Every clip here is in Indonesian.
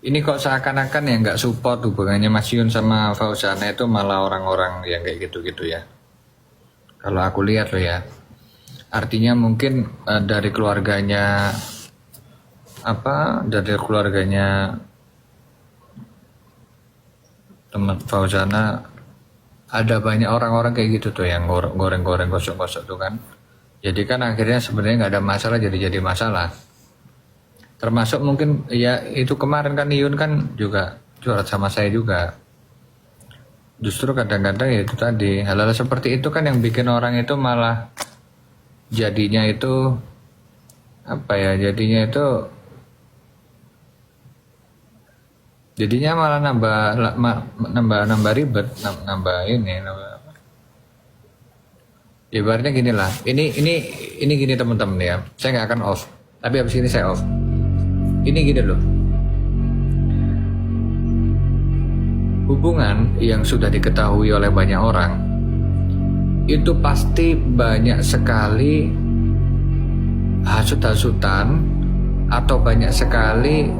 Ini kok seakan-akan yang nggak support hubungannya Mas Yun sama Fauzana itu malah orang-orang yang kayak gitu-gitu ya. Kalau aku lihat loh ya. Artinya mungkin dari keluarganya dari keluarganya teman Fauzana ada banyak orang-orang kayak gitu tuh yang goreng-goreng gosok-gosok tuh kan. Jadi kan akhirnya sebenarnya nggak ada masalah jadi masalah. Termasuk mungkin ya itu kemarin kan Yun kan juga curhat sama saya juga. Justru kadang-kadang ya itu tadi hal-hal seperti itu kan yang bikin orang itu malah jadinya itu jadinya malah nambah ribet, nambah ini ibaratnya gini lah. Ini gini teman-teman ya. Saya nggak akan off, tapi habis ini saya off. Ini gini loh. Hubungan yang sudah diketahui oleh banyak orang itu pasti banyak sekali hasut-hasutan atau banyak sekali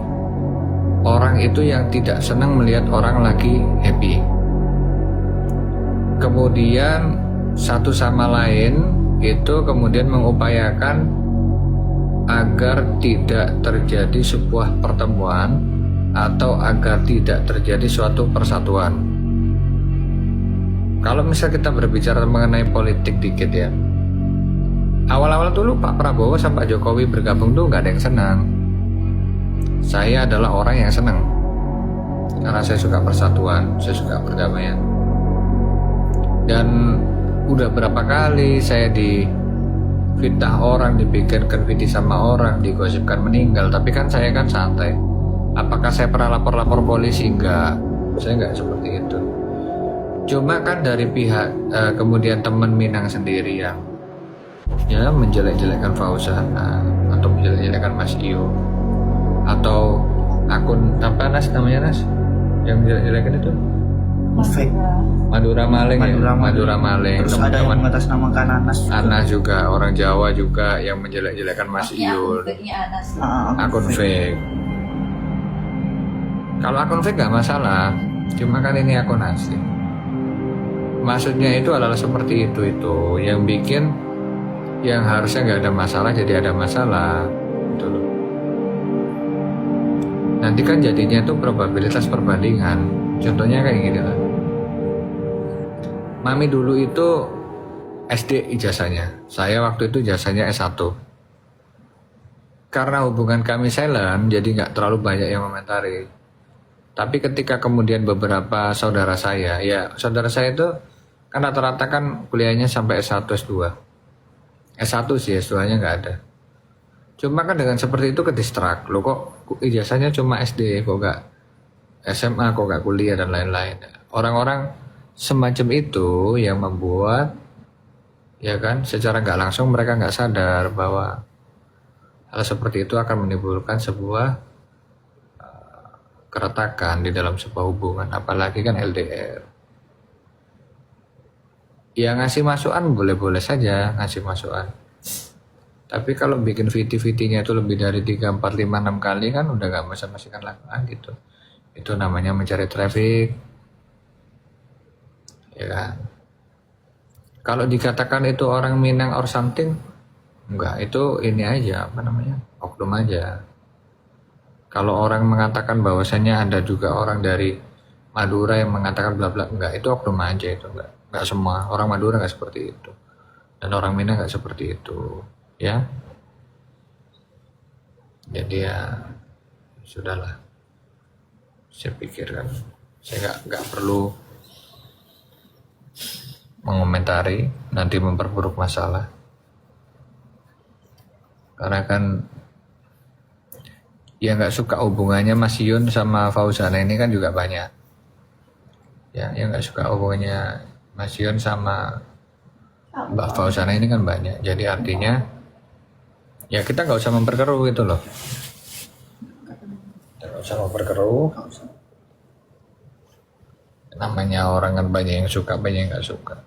orang itu yang tidak senang melihat orang lagi happy. Kemudian satu sama lain itu kemudian mengupayakan agar tidak terjadi sebuah pertemuan atau agar tidak terjadi suatu persatuan. Kalau misal kita berbicara mengenai politik dikit ya, awal-awal dulu Pak Prabowo sama Pak Jokowi bergabung tuh nggak ada yang senang. Saya adalah orang yang senang karena saya suka persatuan, saya suka perdamaian. Dan udah berapa kali saya difitnah orang, dibikinkan video sama orang, digosipkan meninggal, tapi kan saya kan santai. Apakah saya pernah lapor polisi? Enggak, saya enggak seperti itu. Cuma kan dari pihak kemudian teman Minang sendiri yang ya menjelek-jelekkan Fauzana atau menjelek-jelekkan Mas Iyo atau akun apa namanya yang menjelek-jelekan itu fake Madura Maling. Terus ada yang mengatasnamakan Anas juga orang Jawa juga yang menjelek-jelekan Mas Iyul. Akun fake. Kalau akun fake nggak masalah, cuma kan ini akun asli. Maksudnya itu adalah seperti itu yang bikin yang harusnya nggak ada masalah jadi ada masalah. Gitu loh. Nanti kan jadinya itu probabilitas perbandingan. Contohnya kayak gini lah. Mami dulu itu SD ijazahnya. Saya waktu itu ijazahnya S1. Karena hubungan kami silent, jadi nggak terlalu banyak yang komentari. Tapi ketika kemudian beberapa saudara saya itu kan rata-rata kan kuliahnya sampai S1, S2. S1 sih, S2-nya nggak ada. Cuma kan dengan seperti itu kedistrak. Loh kok ijazahnya cuma SD, kok nggak SMA, kok nggak kuliah dan lain-lain. Orang-orang semacam itu yang membuat ya kan secara nggak langsung mereka nggak sadar bahwa hal seperti itu akan menimbulkan sebuah keretakan di dalam sebuah hubungan, apalagi kan LDR. Ya ngasih masukan boleh-boleh saja ngasih masukan. Tapi kalau bikin VT-VT-nya itu lebih dari 3, 4, 5, 6 kali kan udah gak bisa masihkan lagi gitu. Itu namanya mencari traffic. Ya kan. Kalau dikatakan itu orang Minang or something, enggak, itu ini aja oknum aja. Kalau orang mengatakan bahwasanya ada juga orang dari Madura yang mengatakan bla bla, enggak, itu oknum aja, itu enggak semua orang Madura enggak seperti itu. Dan orang Minang enggak seperti itu, ya. Jadi ya sudahlah. Saya pikir kan saya enggak perlu mengomentari, nanti memperburuk masalah. Karena kan yang nggak suka hubungannya Mas Yun sama Fauzana ini kan juga banyak. Ya, yang nggak suka hubungannya Mas Yun sama Mbak Fauzana ini kan banyak. Jadi artinya ya kita nggak usah memperkeruh gitu loh. Nggak usah memperkeruh. Namanya orang kan banyak yang suka, banyak yang nggak suka.